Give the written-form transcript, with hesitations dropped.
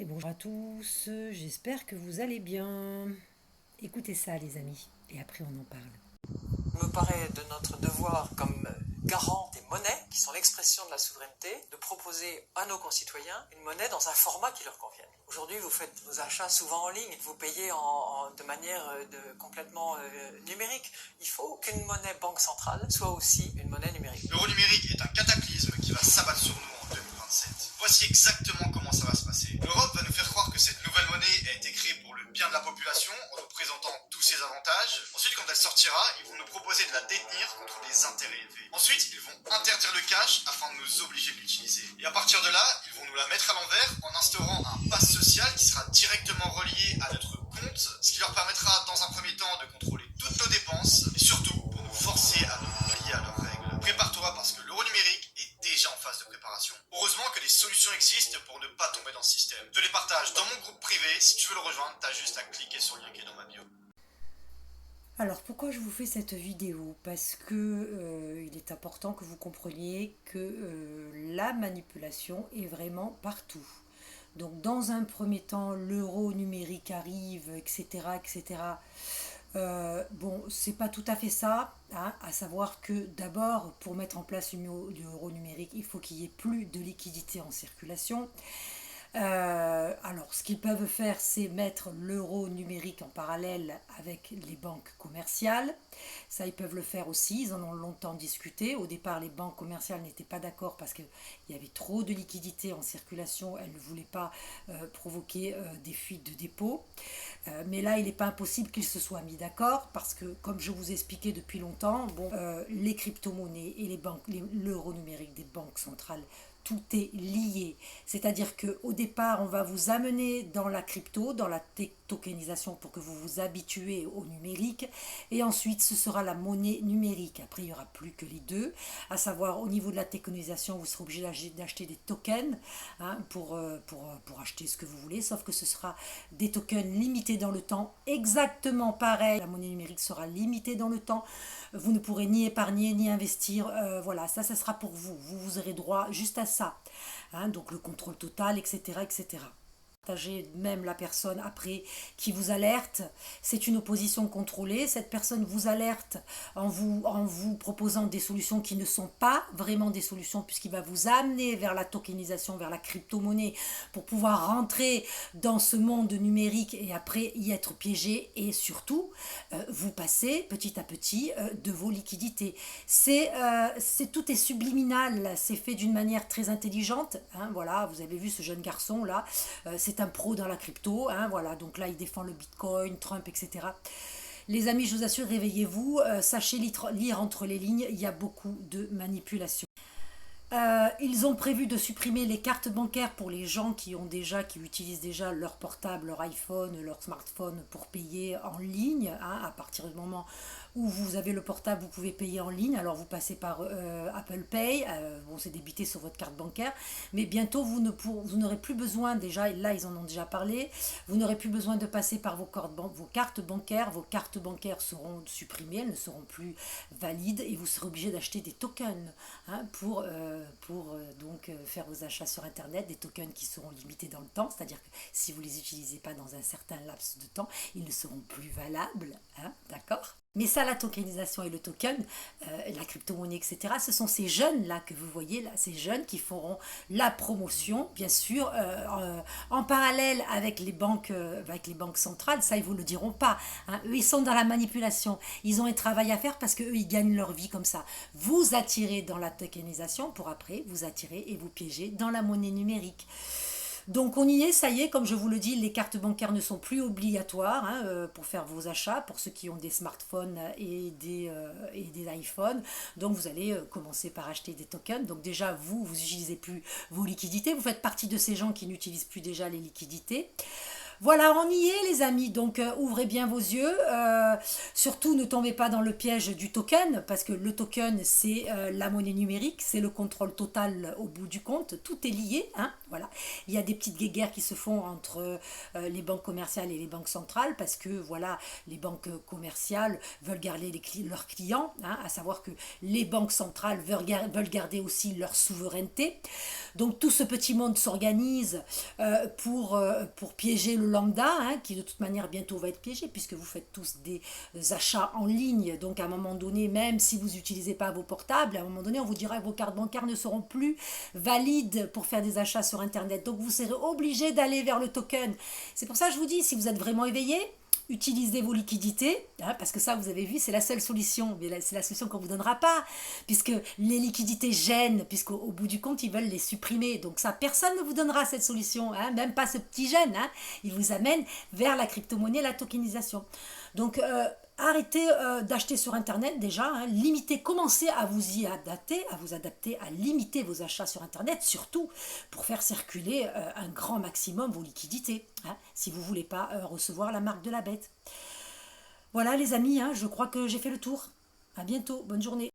bonjour à tous, j'espère que vous allez bien. Écoutez ça les amis, et après on en parle. Il me paraît de notre devoir comme garant des monnaies, qui sont l'expression de la souveraineté, de proposer à nos concitoyens une monnaie dans un format qui leur convienne. Aujourd'hui, vous faites vos achats souvent en ligne, vous payez de manière complètement numérique. Il faut qu'une monnaie banque centrale soit aussi une monnaie numérique. L'euro numérique est un cataclysme qui va s'abattre sur nous en 2027. Voici exactement comment ça va se passer. L'Europe va nous faire croire que cette nouvelle monnaie a été créée pour le bien de la population, en nous présentant tous ses avantages. Ensuite, quand elle sortira, ils vont nous proposer de la détenir contre des intérêts élevés. Ensuite, ils vont interdire le cash afin de nous obliger de l'utiliser. Et à partir de là, ils vont nous la mettre à l'envers en instaurant un pass social qui sera directement relié à notre compte, ce qui leur permettra dans un premier temps de contrôler toutes nos dépenses, et surtout pour nous forcer à nous plier à leurs règles. Prépare-toi parce que l'euro numérique est déjà en phase de préparation. Heureusement que des solutions existent pour ne pas tomber dans ce système. Je te les partage dans mon groupe privé, si tu veux le rejoindre, t'as juste à cliquer sur le lien qui est dans ma bio. Alors pourquoi je vous fais cette vidéo? Parce que il est important que vous compreniez que la manipulation est vraiment partout. Donc dans un premier temps, l'euro numérique arrive, etc. etc. Bon, c'est pas tout à fait ça, hein, à savoir que d'abord, pour mettre en place l'euro numérique, il faut qu'il y ait plus de liquidité en circulation. Alors, ce qu'ils peuvent faire, c'est mettre l'euro numérique en parallèle avec les banques commerciales. Ça, ils peuvent le faire aussi. Ils en ont longtemps discuté. Au départ, les banques commerciales n'étaient pas d'accord parce qu'il y avait trop de liquidités en circulation. Elles ne voulaient pas provoquer des fuites de dépôts. Mais là, il n'est pas impossible qu'ils se soient mis d'accord parce que, comme je vous ai expliqué depuis longtemps, bon, les crypto-monnaies et l'euro numérique des banques centrales, tout est lié. C'est-à-dire qu'au départ, on va vous amener dans la crypto, dans la tokenisation pour que vous vous habituez au numérique. Et ensuite, ce sera la monnaie numérique. Après, il n'y aura plus que les deux. À savoir, au niveau de la tokenisation, vous serez obligé d'acheter des tokens, hein, pour acheter ce que vous voulez. Sauf que ce sera des tokens limités dans le temps. Exactement pareil. La monnaie numérique sera limitée dans le temps. Vous ne pourrez ni épargner, ni investir. Voilà, ça sera pour vous. Vous aurez droit juste à ça. Hein, donc le contrôle total, etc. etc. Partager même la personne après qui vous alerte, c'est une opposition contrôlée. Cette personne vous alerte en vous proposant des solutions qui ne sont pas vraiment des solutions, puisqu'il va vous amener vers la tokenisation, vers la crypto-monnaie pour pouvoir rentrer dans ce monde numérique et après y être piégé et surtout vous passer petit à petit de vos liquidités. Tout est subliminal, c'est fait d'une manière très intelligente. Hein, voilà, vous avez vu ce jeune garçon là, c'est un pro dans la crypto, hein, voilà, donc là il défend le Bitcoin, Trump, etc. Les amis, je vous assure, réveillez-vous, sachez lire entre les lignes, il y a beaucoup de manipulation. Ils ont prévu de supprimer les cartes bancaires pour les gens qui utilisent déjà leur portable, leur iPhone, leur smartphone pour payer en ligne. Hein, à partir du moment où vous avez le portable, vous pouvez payer en ligne. Alors vous passez par Apple Pay, bon, c'est débité sur votre carte bancaire, mais bientôt vous n'aurez plus besoin, déjà, là ils en ont déjà parlé, vous n'aurez plus besoin de passer par vos cartes bancaires. Vos cartes bancaires seront supprimées, elles ne seront plus valides et vous serez obligé d'acheter des tokens, hein, pour donc faire vos achats sur internet, des tokens qui seront limités dans le temps, c'est à dire que si vous ne les utilisez pas dans un certain laps de temps, ils ne seront plus valables, hein, d'accord? Mais ça, la tokenisation et le token, la crypto-monnaie, etc., ce sont ces jeunes-là que vous voyez, là, ces jeunes qui feront la promotion, bien sûr, en parallèle avec les banques centrales. Ça, ils ne vous le diront pas. Hein. Eux, ils sont dans la manipulation. Ils ont un travail à faire parce qu'eux, ils gagnent leur vie comme ça. Vous attirez dans la tokenisation pour après vous attirer et vous piéger dans la monnaie numérique. Donc on y est, ça y est, comme je vous le dis, les cartes bancaires ne sont plus obligatoires, hein, pour faire vos achats, pour ceux qui ont des smartphones et des iPhones. Donc vous allez commencer par acheter des tokens. Donc déjà, vous n'utilisez plus vos liquidités, vous faites partie de ces gens qui n'utilisent plus déjà les liquidités. Voilà, on y est les amis, donc ouvrez bien vos yeux, surtout ne tombez pas dans le piège du token, parce que le token c'est la monnaie numérique, c'est le contrôle total au bout du compte, tout est lié, hein, voilà. Il y a des petites guéguerres qui se font entre les banques commerciales et les banques centrales, parce que voilà, les banques commerciales veulent garder leurs clients, hein, à savoir que les banques centrales veulent garder aussi leur souveraineté, donc tout ce petit monde s'organise pour piéger le lambda, hein, qui de toute manière bientôt va être piégé, puisque vous faites tous des achats en ligne, donc à un moment donné, même si vous n'utilisez pas vos portables, à un moment donné, on vous dira que vos cartes bancaires ne seront plus valides pour faire des achats sur Internet, donc vous serez obligé d'aller vers le token. C'est pour ça que je vous dis, si vous êtes vraiment éveillé, utilisez vos liquidités, hein, parce que ça, vous avez vu, c'est la seule solution, mais c'est la solution qu'on ne vous donnera pas, puisque les liquidités gênent, puisqu'au bout du compte, ils veulent les supprimer. Donc ça, personne ne vous donnera cette solution, hein, même pas ce petit gène, hein, il vous amène vers la crypto-monnaie, la tokenisation. Donc arrêtez d'acheter sur Internet déjà, hein, limitez, commencez à vous y adapter, à limiter vos achats sur Internet, surtout pour faire circuler un grand maximum vos liquidités, hein, si vous ne voulez pas recevoir la marque de la bête. Voilà les amis, hein, je crois que j'ai fait le tour. À bientôt, bonne journée.